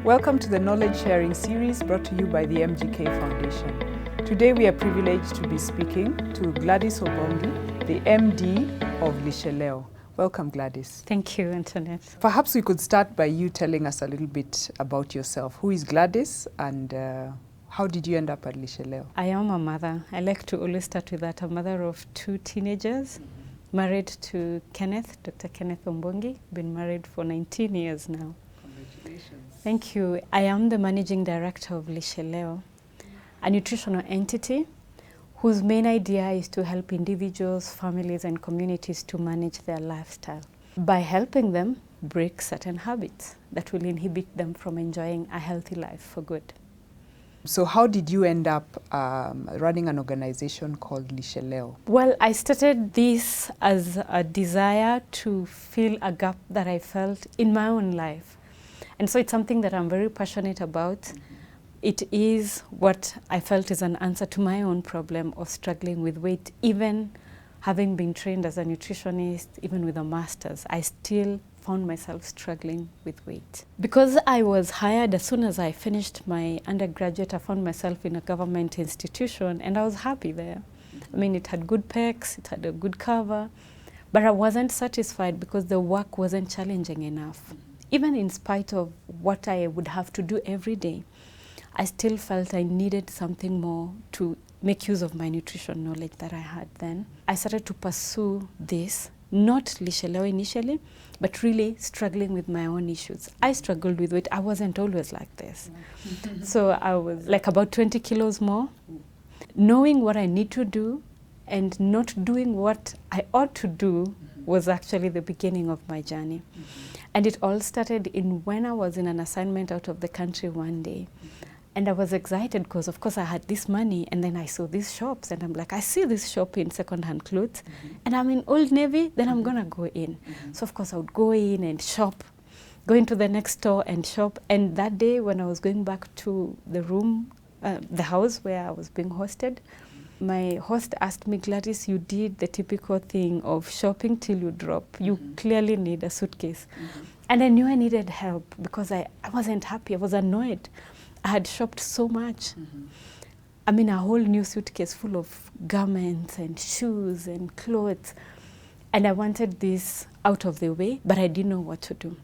Welcome to the Knowledge Sharing Series brought to you by the MGK Foundation. Today we are privileged to be speaking to Gladys Ombongi, the MD of Lisheleo. Welcome, Gladys. Thank you, Antoinette. Perhaps we could start by you telling us a little bit about yourself. Who is Gladys and how did you end up at Lisheleo? I am a mother. I like to always start with that. A mother of two teenagers, married to Kenneth, Dr. Kenneth Ombongi. Been married for 19 years now. Congratulations. Thank you. I am the managing director of Lisheleo, a nutritional entity whose main idea is to help individuals, families, and communities to manage their lifestyle by helping them break certain habits that will inhibit them from enjoying a healthy life for good. So how did you end up running an organization called Lisheleo? Well, I started this as a desire to fill a gap that I felt in my own life. And so it's something that I'm very passionate about. It is what I felt is an answer to my own problem of struggling with weight. Even having been trained as a nutritionist, even with a master's, I still found myself struggling with weight. Because I was hired as soon as I finished my undergraduate, I found myself in a government institution and I was happy there. I mean, it had good pecs, it had a good cover, but I wasn't satisfied because the work wasn't challenging enough. Even in spite of what I would have to do every day, I still felt I needed something more to make use of my nutrition knowledge that I had then. I started to pursue this, not Lisheleo initially, but really struggling with my own issues. I struggled with weight. I wasn't always like this. So I was like about 20 kilos more. Knowing what I need to do and not doing what I ought to do was actually the beginning of my journey. And it all started in when I was in an assignment out of the country one day. And I was excited because, of course, I had this money. And then I saw these shops. And I'm like, I see this shop in secondhand clothes. And I'm in Old Navy. Then I'm going to go in. So, of course, I would go in and shop, go into the next store and shop. And that day when I was going back to the room, the house where I was being hosted, my host asked me, Gladys, you did the typical thing of shopping till you drop. You clearly need a suitcase. And I knew I needed help because I wasn't happy. I was annoyed. I had shopped so much. I mean, a whole new suitcase full of garments and shoes and clothes. And I wanted this out of the way, but I didn't know what to do.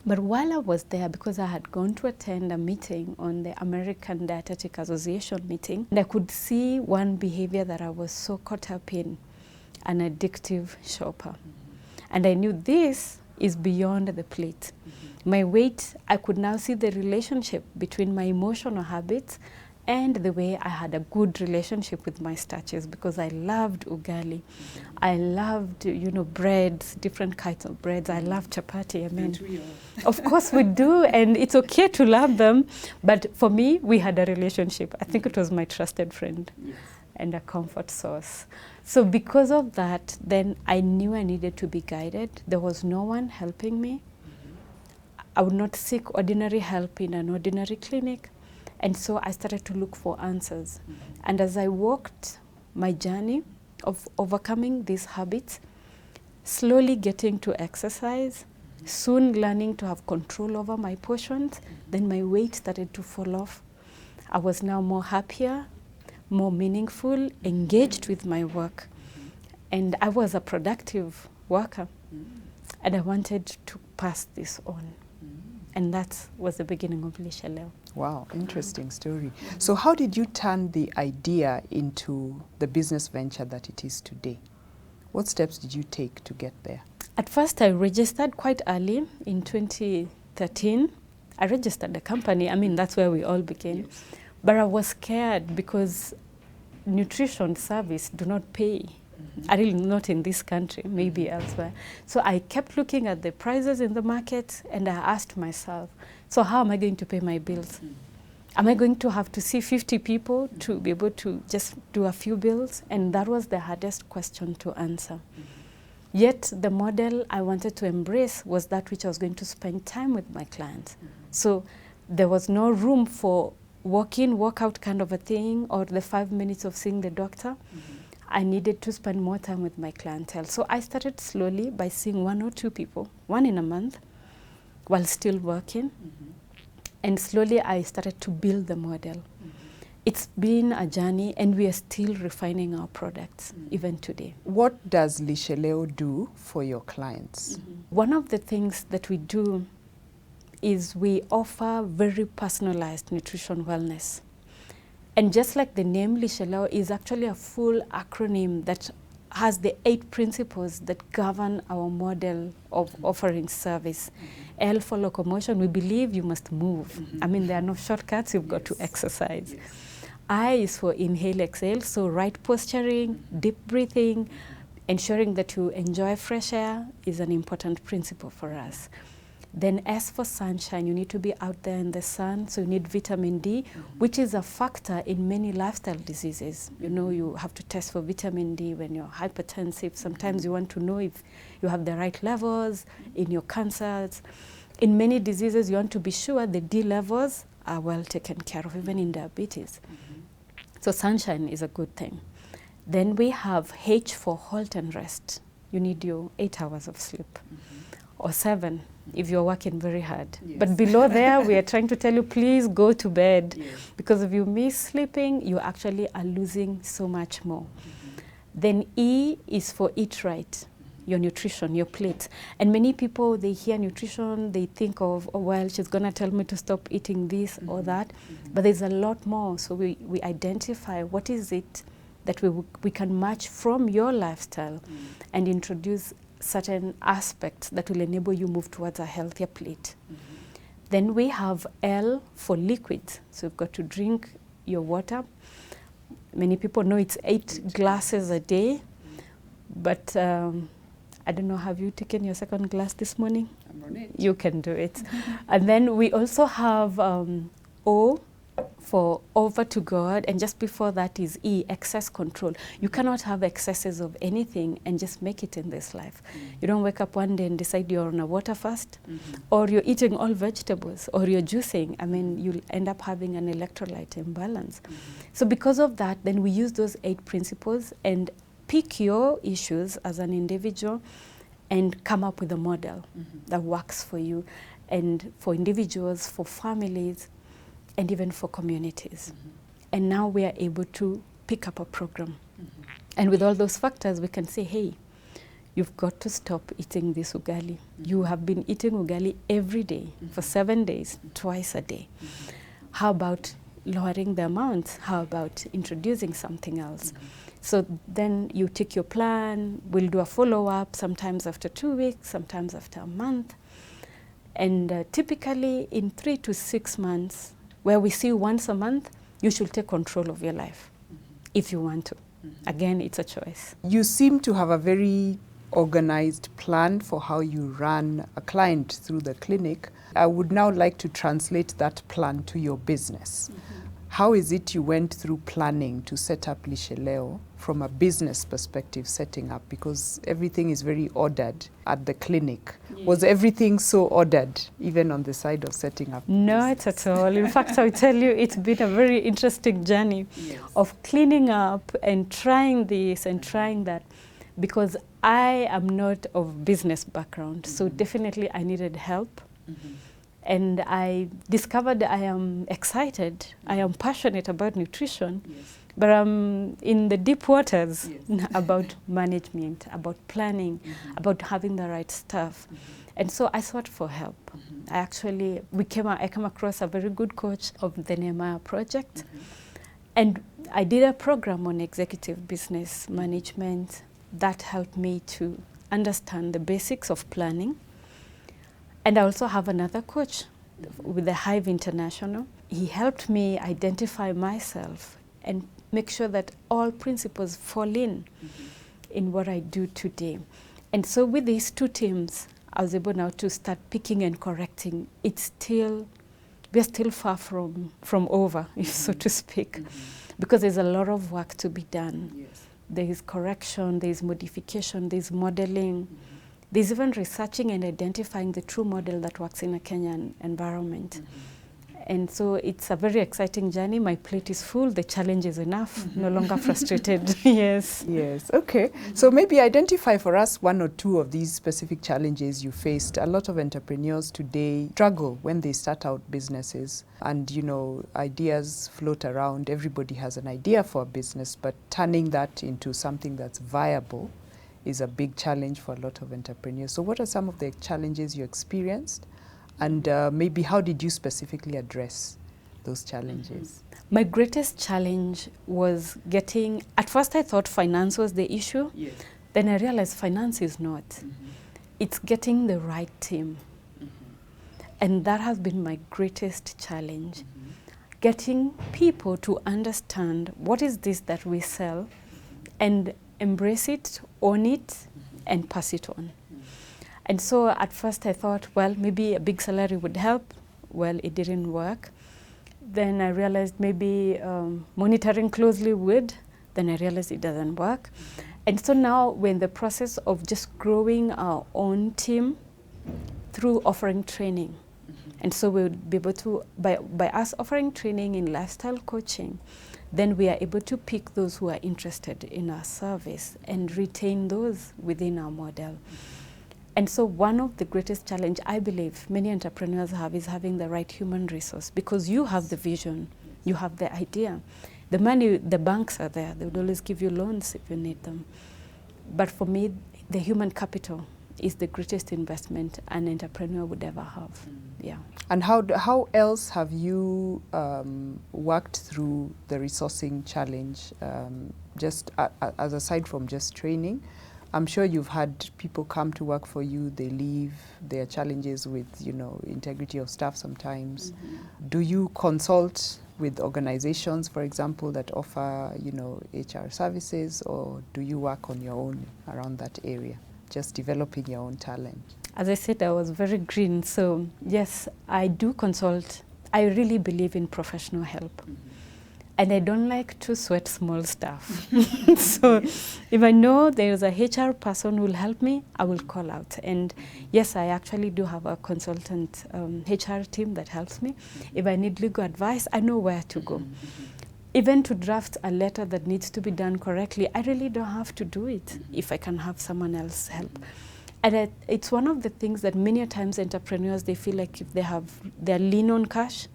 But while I was there, because I had gone to attend a meeting on the American Dietetic Association meeting, and I could see one behavior that I was so caught up in, an addictive shopper. And I knew this is beyond the plate. My weight, I could now see the relationship between my emotional habits and the way I had a good relationship with my starches, because I loved ugali. I loved, breads, different kinds of breads. I love chapati. I mean, of course we do, and it's okay to love them. But for me, we had a relationship. I think it was my trusted friend and a comfort source. So because of that, then I knew I needed to be guided. There was no one helping me. I would not seek ordinary help in an ordinary clinic. And so I started to look for answers. And as I walked my journey of overcoming these habits, slowly getting to exercise, soon learning to have control over my portions, then my weight started to fall off. I was now more happier, more meaningful, engaged with my work. And I was a productive worker. And I wanted to pass this on. And that was the beginning of Lisheleo. Wow, interesting story. So how did you turn the idea into the business venture that it is today? What steps did you take to get there? At first, I registered quite early in 2013. I registered the company. I mean, that's where we all began. Yes. But I was scared because nutrition service do not pay. I really not in this country, maybe elsewhere. So I kept looking at the prices in the market and I asked myself, so how am I going to pay my bills? Am I going to have to see 50 people to be able to just do a few bills? And that was the hardest question to answer. Yet the model I wanted to embrace was that which I was going to spend time with my clients. So there was no room for walk in, walk out kind of a thing or the 5 minutes of seeing the doctor. I needed to spend more time with my clientele. So I started slowly by seeing 1 or 2 people, 1 in a month, while still working. And slowly I started to build the model. It's been a journey, and we are still refining our products even today. What does Lisheleo do for your clients? One of the things that we do is we offer very personalized nutrition wellness. And just like the name, Lisheleo is actually a full acronym that has the 8 principles that govern our model of offering service. L for locomotion, we believe you must move. I mean, there are no shortcuts, you've got to exercise. I is for inhale, exhale, so right posturing, deep breathing, ensuring that you enjoy fresh air is an important principle for us. Then S for sunshine, you need to be out there in the sun, so you need vitamin D, which is a factor in many lifestyle diseases. You know, you have to test for vitamin D when you're hypertensive. Sometimes you want to know if you have the right levels in your cancers. In many diseases, you want to be sure the D levels are well taken care of, even in diabetes. So sunshine is a good thing. Then we have H for halt and rest. You need your 8 hours of sleep, or 7 if you're working very hard. But below there, we are trying to tell you, please go to bed, because if you miss sleeping, you actually are losing so much more. Then E is for eat right, your nutrition, your plate. And many people, they hear nutrition, they think of, oh, well, she's gonna tell me to stop eating this or that, but there's a lot more. So we identify what is it that we can match from your lifestyle and introduce certain aspects that will enable you move towards a healthier plate. Then we have L for liquids. So you've got to drink your water. Many people know it's 8 glasses a day, but I don't know, have you taken your second glass this morning? I'm on it. You can do it. And then we also have O for over to God, and just before that is E, excess control. You cannot have excesses of anything and just make it in this life. You don't wake up one day and decide you're on a water fast, or you're eating all vegetables, or you're juicing. I mean, you'll end up having an electrolyte imbalance. So because of that, then we use those 8 principles and pick your issues as an individual and come up with a model that works for you, and for individuals, for families, and even for communities. And now we are able to pick up a program. And with all those factors, we can say, hey, you've got to stop eating this ugali. You have been eating ugali every day for 7 days, twice a day. How about lowering the amount? How about introducing something else? So then you take your plan, we'll do a follow-up, sometimes after 2 weeks, sometimes after a month. And typically in 3 to 6 months, where we see you once a month, you should take control of your life if you want to. Again, it's a choice. You seem to have a very organized plan for how you run a client through the clinic. I would now like to translate that plan to your business. How is it you went through planning to set up Lisheleo from a business perspective, setting up? Because everything is very ordered at the clinic. Was everything so ordered, even on the side of setting up? Not at all. In fact, I will tell you, it's been a very interesting journey of cleaning up and trying this and trying that, because I am not of business background, so definitely I needed help. And I discovered I am excited, I am passionate about nutrition, but I'm in the deep waters about management, about planning, about having the right staff. And so I sought for help. I came across a very good coach of the Nehemiah project. And I did a program on executive business management that helped me to understand the basics of planning. And I also have another coach with the Hive International. He helped me identify myself and make sure that all principles fall in what I do today. And so with these 2 teams, I was able now to start picking and correcting. We're still far from over, so to speak, because there's a lot of work to be done. There is correction, there is modification, there is modeling. There's even researching and identifying the true model that works in a Kenyan environment. and so it's a very exciting journey. My plate is full, the challenge is enough, no longer frustrated. Yes. Yes, okay. So maybe identify for us one or two of these specific challenges you faced. A lot of entrepreneurs today struggle when they start out businesses, and you know, ideas float around. Everybody has an idea for a business, but turning that into something that's viable is a big challenge for a lot of entrepreneurs. So what are some of the challenges you experienced, and maybe how did you specifically address those challenges? My greatest challenge was getting, at first I thought finance was the issue. Yes. Then I realized finance is not. It's getting the right team. And that has been my greatest challenge. Getting people to understand what is this that we sell and embrace it, own it, and pass it on. And so at first I thought, well, maybe a big salary would help. Well, it didn't work. Then I realized maybe monitoring closely would. Then I realized it doesn't work. And so now we're in the process of just growing our own team through offering training. And so we'll be able to, by us offering training in lifestyle coaching, then we are able to pick those who are interested in our service and retain those within our model. And so one of the greatest challenge I believe many entrepreneurs have is having the right human resource, because you have the vision, you have the idea. The money, the banks are there, they would always give you loans if you need them. But for me, the human capital is the greatest investment an entrepreneur would ever have. Yeah. And how else have you worked through the resourcing challenge, just as aside from just training? I'm sure you've had people come to work for you, they leave, there are challenges with, you know, integrity of staff sometimes. Do you consult with organizations, for example, that offer, you know, HR services, or do you work on your own around that area, just developing your own talent? As I said, I was very green, so yes, I do consult. I really believe in professional help. And I don't like to sweat small stuff. So if I know there is a HR person who will help me, I will call out. And yes, I actually do have a consultant HR team that helps me. If I need legal advice, I know where to go. Even to draft a letter that needs to be done correctly, I really don't have to do it if I can have someone else help. And it's one of the things that many times entrepreneurs, they feel like if they're lean on cash,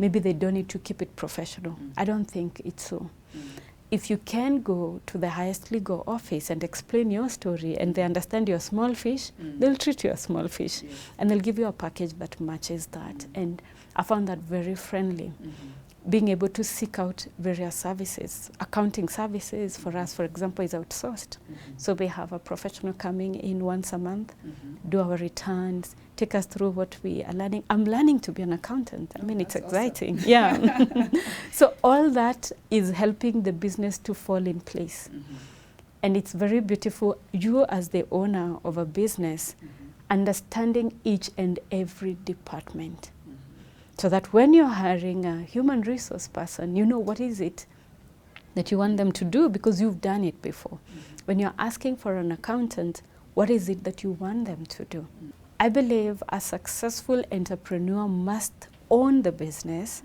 maybe they don't need to keep it professional. I don't think it's so. If you can go to the highest legal office and explain your story and they understand you're a small fish, they'll treat you as small fish. And they'll give you a package that matches that. And I found that very friendly. Being able to seek out various services. Accounting services for us, for example, is outsourced. So we have a professional coming in once a month, do our returns, take us through what we are learning. I'm learning to be an accountant. I mean, it's exciting. Awesome. Yeah. So all that is helping the business to fall in place. And it's very beautiful. You as the owner of a business, understanding each and every department. So that when you're hiring a human resource person, you know what is it that you want them to do because you've done it before. When you're asking for an accountant, what is it that you want them to do? I believe a successful entrepreneur must own the business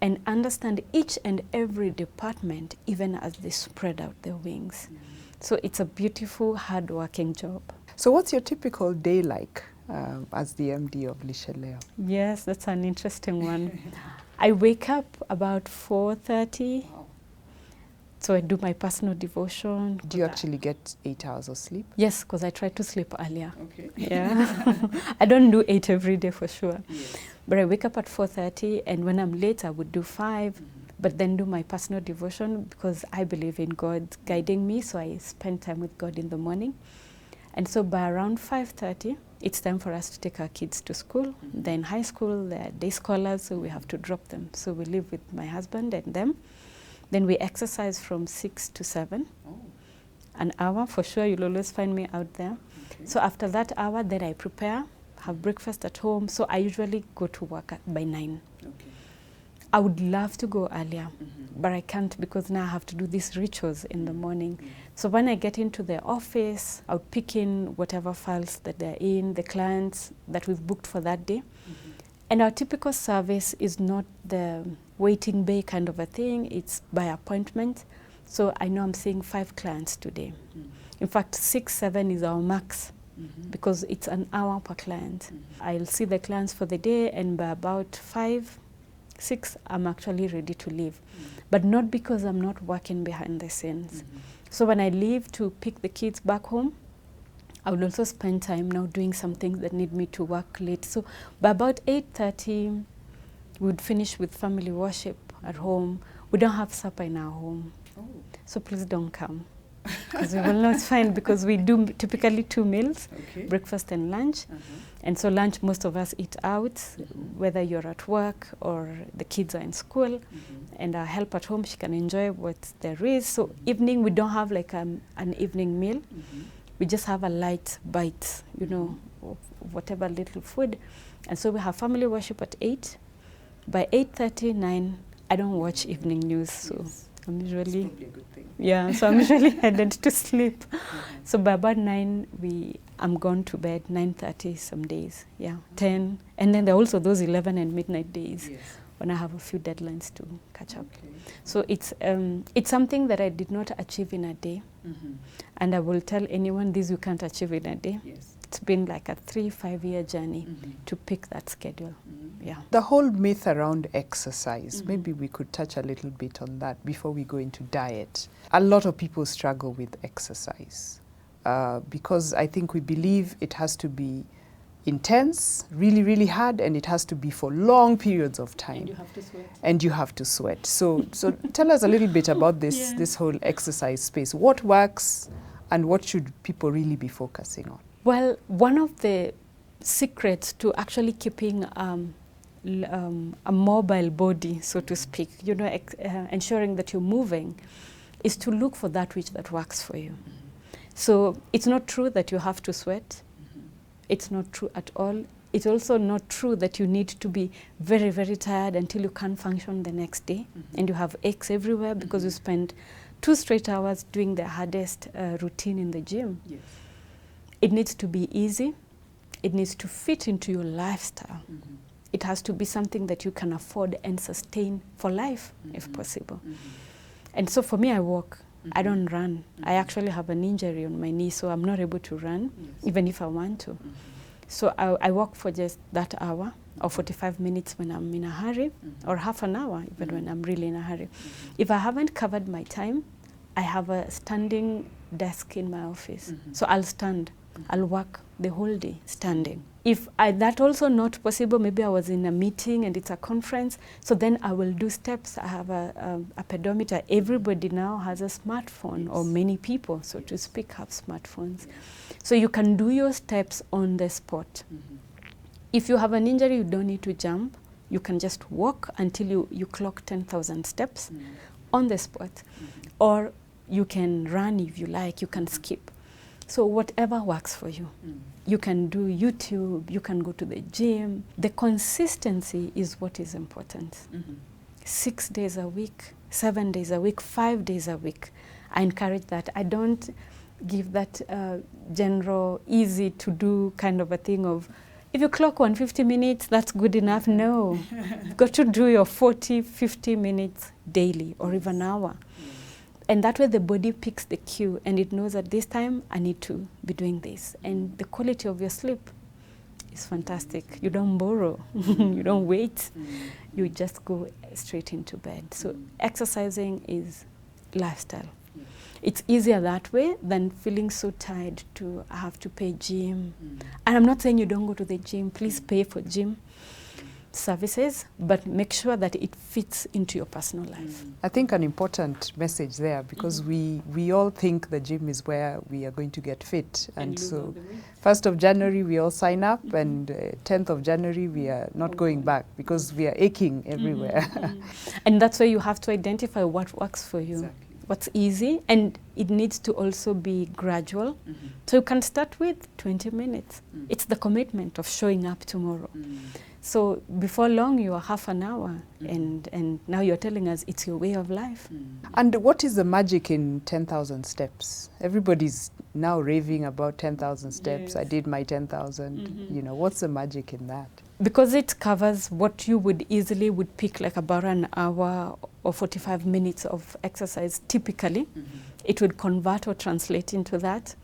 and understand each and every department, even as they spread out their wings. So it's a beautiful, hard-working job. So what's your typical day like as the MD of Lisheleo? Yes, that's an interesting one. I wake up about 4:30. Wow. So I do my personal devotion. Do you actually get 8 hours of sleep? Yes, because I try to sleep earlier. Okay. Yeah. I don't do 8 every day for sure. Yes. But I wake up at 4:30, and when I'm late, I would do 5, but then do my personal devotion because I believe in God guiding me, so I spend time with God in the morning. And so by around 5:30, it's time for us to take our kids to school. They're in high school, they're day scholars, so we have to drop them. So we live with my husband and them. Then we exercise from 6 to 7. Oh. An hour, for sure, you'll always find me out there. Okay. So after that hour, then I prepare, have breakfast at home. So I usually go to work by 9. Okay. I would love to go earlier, but I can't because now I have to do these rituals in the morning. So when I get into the office, I would pick in whatever files that they're in, the clients that we've booked for that day. And our typical service is not the waiting bay kind of a thing. It's by appointment. So I know I'm seeing 5 clients today. In fact, 6, 7 is our max because it's an hour per client. I'll see the clients for the day, and by about 5, 6, I'm actually ready to leave. But not because I'm not working behind the scenes. So when I leave to pick the kids back home, I would also spend time now doing some things that need me to work late. So by about 8:30, we would finish with family worship at home. We don't have supper in our home. So please don't come, because we will not find, because we do typically 2 meals, breakfast and lunch. And so lunch, most of us eat out, whether you're at work or the kids are in school. And our help at home, she can enjoy what there is. So evening, we don't have like an evening meal. We just have a light bite, you know, of whatever little food. And so we have family worship at 8. By 8:30, 9, I don't watch evening news. So I'm usually, so I'm usually headed to sleep. So by about 9, I'm gone to bed, 9:30 some days, 10. And then there are also those 11 and midnight days when I have a few deadlines to catch up. So it's something that I did not achieve in a day. And I will tell anyone this you can't achieve in a day. It's been like a 3-5 year journey to pick that schedule. The whole myth around exercise, maybe we could touch a little bit on that before we go into diet. A lot of people struggle with exercise because I think we believe it has to be intense, really, really hard, and it has to be for long periods of time. And you have to sweat. And you have to sweat. So tell us a little bit about this whole exercise space. What works and what should people really be focusing on? Well, one of the secrets to actually keeping a mobile body, so to speak, you know, ensuring that you're moving, is to look for that that works for you. So it's not true that you have to sweat. It's not true at all. It's also not true that you need to be very, very tired until you can't function the next day and you have aches everywhere because you spend 2 straight hours doing the hardest routine in the gym. It needs to be easy. It needs to fit into your lifestyle. It has to be something that you can afford and sustain for life, if possible. And so for me, I walk. I don't run. I actually have an injury on my knee, so I'm not able to run, even if I want to. So I walk for just that hour or 45 minutes when I'm in a hurry, or half an hour even when I'm really in a hurry. If I haven't covered my time, I have a standing desk in my office. So I'll stand. I'll work the whole day standing. If that's also not possible, maybe I was in a meeting and it's a conference, so then I will do steps. I have a pedometer. Everybody now has a smartphone, or many people, so to speak, have smartphones. So you can do your steps on the spot. If you have an injury, you don't need to jump. You can just walk until you clock 10,000 steps on the spot. Or you can run if you like, you can skip. So whatever works for you. You can do YouTube, you can go to the gym. The consistency is what is important. 6 days a week, 7 days a week, 5 days a week. I encourage that. I don't give that general, easy to do kind of a thing of, if you clock 150 minutes, that's good enough. No, you've got to do your 40, 50 minutes daily or even an hour. And that way the body picks the cue and it knows at this time I need to be doing this. And the quality of your sleep is fantastic. You don't borrow, you don't wait, you just go straight into bed. So exercising is lifestyle. It's easier that way than feeling so tired to have to pay gym. And I'm not saying you don't go to the gym, please pay for gym services, but make sure that it fits into your personal life. I think an important message there, because we all think the gym is where we are going to get fit, and so 1st of January we all sign up, and 10th of January we are not going back because we are aching everywhere. And that's why you have to identify what works for you. What's easy, and it needs to also be gradual. So you can start with 20 minutes. It's the commitment of showing up tomorrow. So before long, you are half an hour, and now you're telling us it's your way of life. And what is the magic in 10,000 steps? Everybody's now raving about 10,000 steps. Yes. I did my 10,000. You know, what's the magic in that? Because it covers what you would easily would pick like about an hour or 45 minutes of exercise typically. It would convert or translate into that.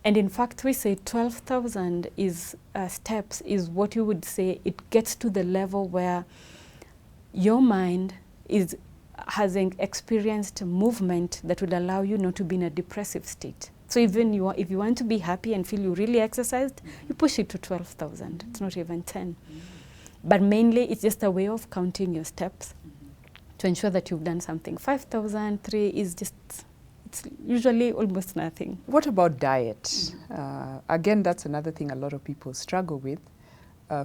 And in fact, we say 12,000 is steps is what you would say it gets to the level where your mind has experienced a movement that would allow you not to be in a depressive state. So even if you want to be happy and feel you really exercised, you push it to 12,000. It's not even 10. But mainly, it's just a way of counting your steps to ensure that you've done something. 5,000, 3 is just, it's usually almost nothing. What about diet? Again, that's another thing a lot of people struggle with,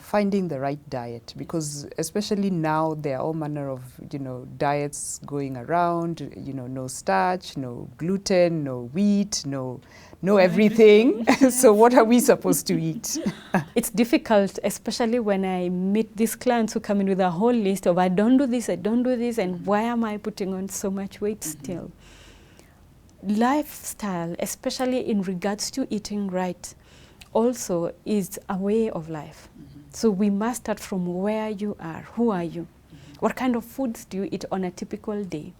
finding the right diet, because especially now there are all manner of, diets going around, no starch, no gluten, no wheat, no everything. So what are we supposed to eat? It's difficult, especially when I meet these clients who come in with a whole list of I don't do this, and why am I putting on so much weight still? Lifestyle, especially in regards to eating right, also is a way of life. So we must start from where you are. Who are you? What kind of foods do you eat on a typical day?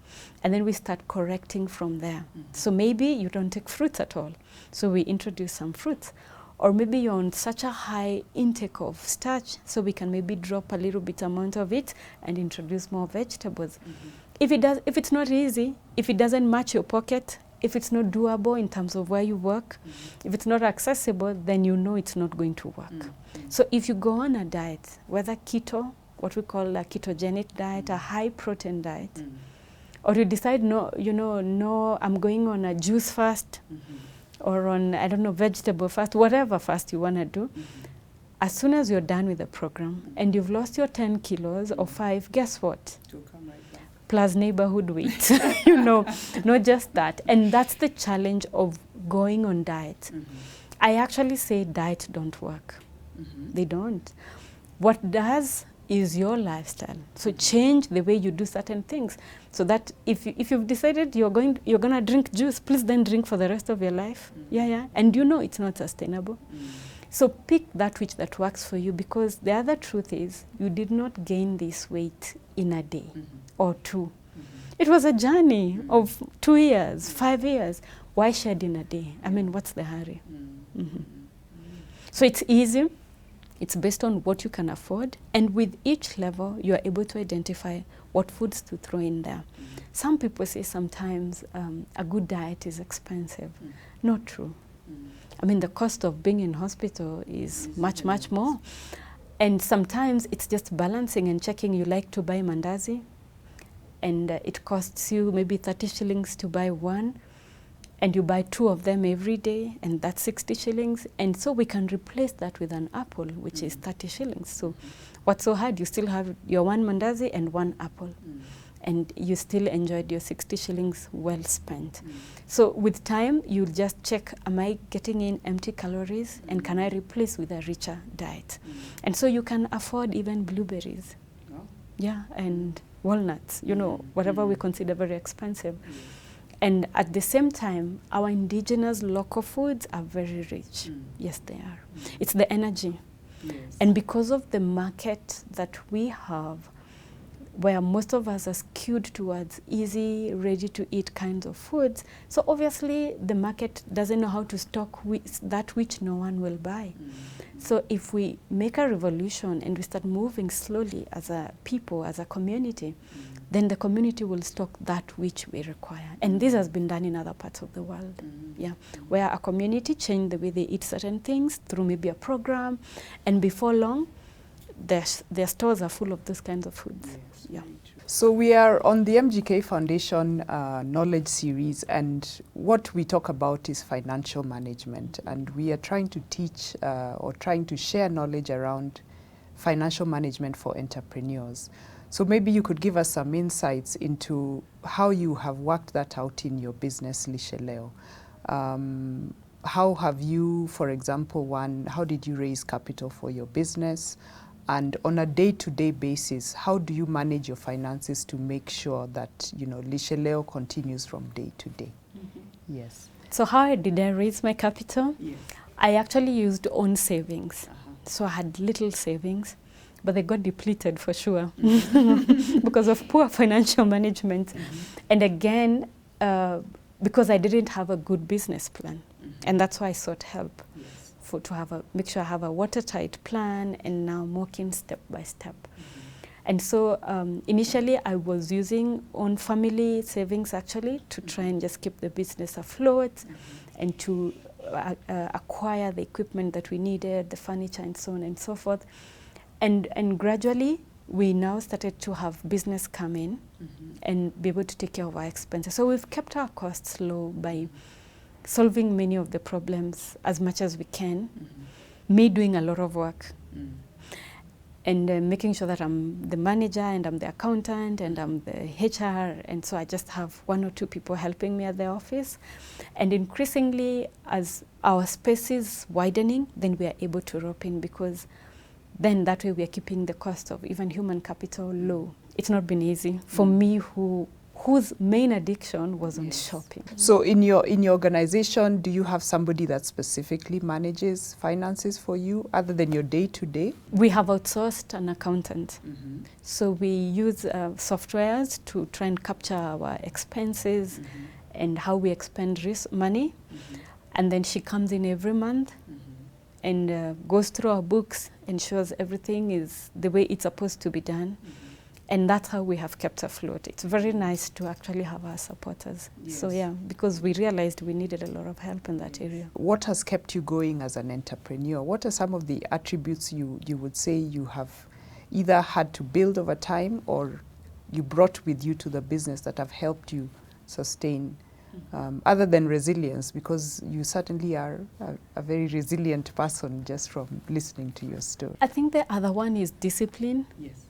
And then we start correcting from there. So maybe you don't take fruits at all. So we introduce some fruits. Or maybe you're on such a high intake of starch, so we can maybe drop a little bit amount of it and introduce more vegetables. If it's not easy, if it doesn't match your pocket, if it's not doable in terms of where you work, if it's not accessible, then you know it's not going to work. So if you go on a diet, whether keto, what we call a ketogenic diet, a high protein diet, or you decide no, I'm going on a juice fast, or on, vegetable fast, whatever fast you want to do, as soon as you're done with the program and you've lost your 10 kilos or 5, guess what? Plus neighborhood weight, not just that. And that's the challenge of going on diet. I actually say diet don't work. They don't. What does is your lifestyle. So change the way you do certain things, so that if you've decided you're gonna drink juice, please then drink for the rest of your life. And it's not sustainable. So pick that which that works for you, because the other truth is you did not gain this weight in a day or 2. It was a journey of 2 years, 5 years. Why shed in a day? What's the hurry? So it's easy. It's based on what you can afford. And with each level, you are able to identify what foods to throw in there. Some people say sometimes a good diet is expensive. Not true. The cost of being in hospital is much, much more. And sometimes it's just balancing and checking. You like to buy mandazi, and it costs you maybe 30 shillings to buy one, and you buy 2 of them every day, and that's 60 shillings. And so we can replace that with an apple, which is 30 shillings. So what's so hard? You still have your 1 mandazi and 1 apple. And you still enjoyed your 60 shillings well spent. So with time, you'll just check, am I getting in empty calories, and can I replace with a richer diet? And so you can afford even blueberries. And walnuts, whatever we consider very expensive. And at the same time, our indigenous local foods are very rich. Yes, they are. It's the energy. And because of the market that we have, where most of us are skewed towards easy, ready-to-eat kinds of foods, so obviously the market doesn't know how to stock that which no one will buy. So if we make a revolution and we start moving slowly as a people, as a community, then the community will stock that which we require. And this has been done in other parts of the world, where a community changed the way they eat certain things through maybe a program, and before long, their stores are full of those kinds of foods. So we are on the MGK Foundation knowledge series, and what we talk about is financial management, and we are trying to teach or trying to share knowledge around financial management for entrepreneurs. So maybe you could give us some insights into how you have worked that out in your business, Lisheleo. How have you, for example, how did you raise capital for your business? And on a day-to-day basis, how do you manage your finances to make sure that, you know, Lisheleo continues from day to day? Mm-hmm. Yes. So how did I raise my capital? Yes. I actually used own savings. So I had little savings, but they got depleted for sure because of poor financial management. And again, because I didn't have a good business plan. And that's why I sought help to make sure I have a watertight plan and now working step by step. And so initially I was using own family savings actually to try and just keep the business afloat and to acquire the equipment that we needed, the furniture and so on and so forth. And gradually we now started to have business come in and be able to take care of our expenses. So we've kept our costs low by solving many of the problems as much as we can, me doing a lot of work. And making sure that I'm the manager and I'm the accountant and I'm the HR, and so I just have 1 or 2 people helping me at the office. And increasingly, as our space is widening, then we are able to rope in, because then that way we are keeping the cost of even human capital low. It's not been easy for me, whose main addiction was on shopping. So in your organization, do you have somebody that specifically manages finances for you other than your day-to-day? We have outsourced an accountant. So we use softwares to try and capture our expenses and how we expend money. And then she comes in every month and goes through our books, ensures everything is the way it's supposed to be done. And that's how we have kept afloat. It's very nice to actually have our supporters. So yeah, because we realized we needed a lot of help in that area. What has kept you going as an entrepreneur? What are some of the attributes you would say you have either had to build over time or you brought with you to the business that have helped you sustain, other than resilience, because you certainly are a very resilient person just from listening to your story? I think the other one is discipline. Yes.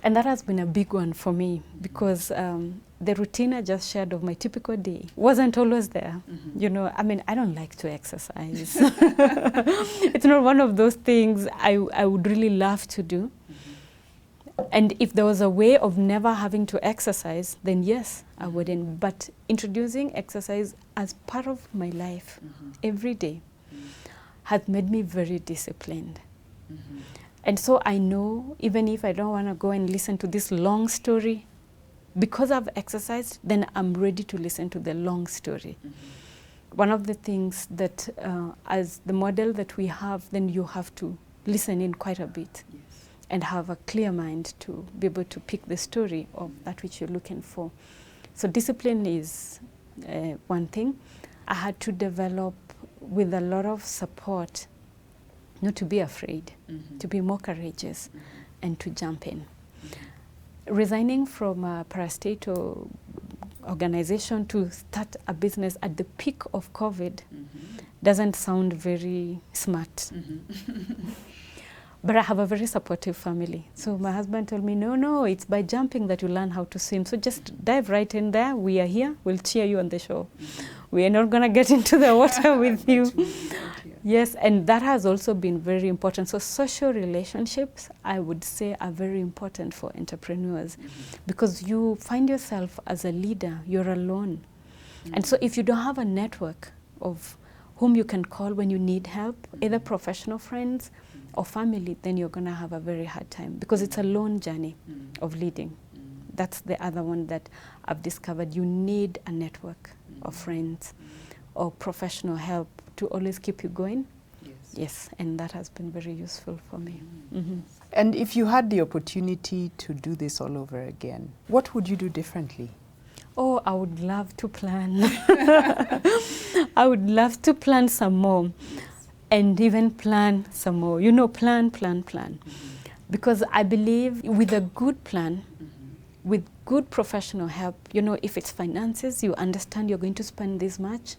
And that has been a big one for me, because the routine I just shared of my typical day wasn't always there. You know, I mean, I don't like to exercise. It's not one of those things I would really love to do. And if there was a way of never having to exercise, then yes, I wouldn't. But introducing exercise as part of my life every day has made me very disciplined. And so I know, even if I don't want to go and listen to this long story, because I've exercised, then I'm ready to listen to the long story. One of the things that, as the model that we have, then you have to listen in quite a bit and have a clear mind to be able to pick the story of that which you're looking for. So discipline is one thing. I had to develop, with a lot of support, not to be afraid, to be more courageous, and to jump in. Resigning from a parastatal organization to start a business at the peak of COVID doesn't sound very smart. But I have a very supportive family. So my husband told me, no, it's by jumping that you learn how to swim. So just dive right in there. We are here. We'll cheer you on the shore. We are not going to get into the water with you. Yes, and that has also been very important. So social relationships, I would say, are very important for entrepreneurs, because you find yourself as a leader, you're alone. And so if you don't have a network of whom you can call when you need help, either professional friends or family, then you're going to have a very hard time, because it's a lone journey of leading. That's the other one that I've discovered. You need a network of friends or professional help to always keep you going. Yes, and that has been very useful for me. And if you had the opportunity to do this all over again, what would you do differently? Oh, I would love to plan. I would love to plan some more, and even plan some more. You know, plan. Because I believe with a good plan, with good professional help, you know, if it's finances, you understand you're going to spend this much,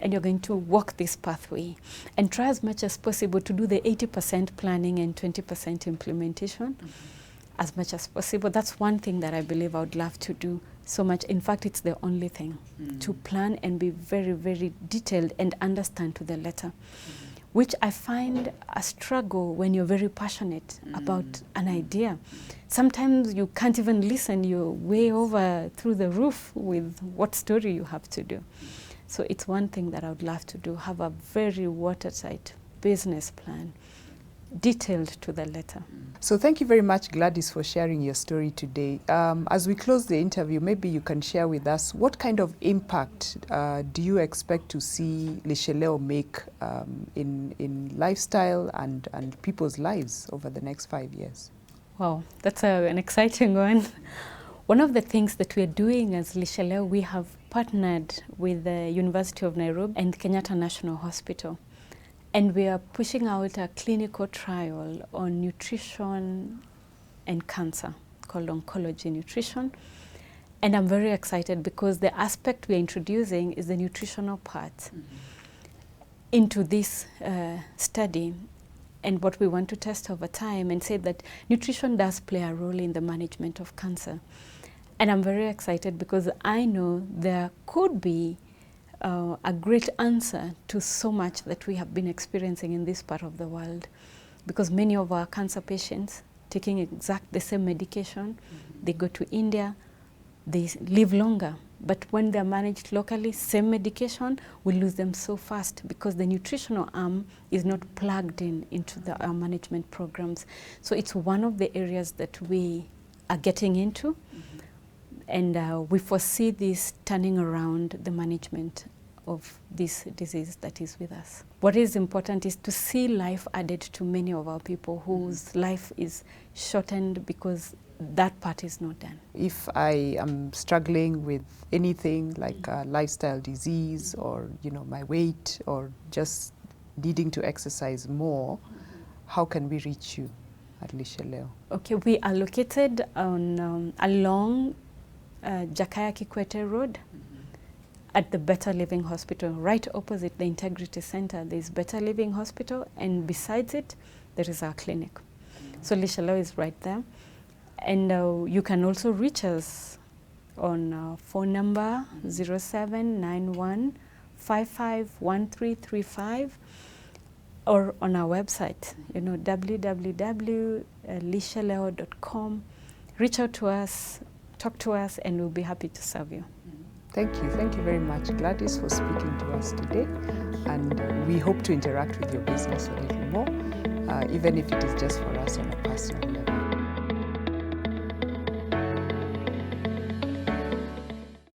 and you're going to walk this pathway, and try as much as possible to do the 80% planning and 20% implementation. as much as possible. That's one thing that I believe I would love to do so much. In fact, it's the only thing, to plan and be very, very detailed and understand to the letter, which I find a struggle when you're very passionate about an idea. Sometimes you can't even listen, you're way over through the roof with what story you have to do. So it's one thing that I would love to do, have a very watertight business plan, detailed to the letter. So thank you very much, Gladys, for sharing your story today. As we close the interview, maybe you can share with us what kind of impact do you expect to see Lisheleo make in lifestyle and people's lives over the next 5 years? Wow, that's an exciting one. One of the things that we're doing as Lisheleo, we have partnered with the University of Nairobi and Kenyatta National Hospital. And we are pushing out a clinical trial on nutrition and cancer called Oncology Nutrition. And I'm very excited because the aspect we're introducing is the nutritional part into this study, and what we want to test over time and say that nutrition does play a role in the management of cancer. And I'm very excited because I know there could be a great answer to so much that we have been experiencing in this part of the world, because many of our cancer patients taking exact the same medication, they go to India, they live longer, but when they're managed locally, same medication, we lose them so fast because the nutritional arm is not plugged into our management programs. So it's one of the areas that we are getting into. And we foresee this turning around the management of this disease that is with us. What is important is to see life added to many of our people whose life is shortened because that part is not done. If I am struggling with anything like a lifestyle disease or my weight or just needing to exercise more, how can we reach you at Lisheleo? Okay, we are located on along Jakaya Kikwete Road at the Better Living Hospital, right opposite the Integrity Center. There's Better Living Hospital, and besides it, there is our clinic. So Lisheleo is right there. And you can also reach us on phone number 0791 551335 or on our website, www.lisheleo.com. Reach out to us, talk to us, and we'll be happy to serve you. Thank you. Thank you very much, Gladys, for speaking to us today. And we hope to interact with your business a little more, even if it is just for us on a personal level.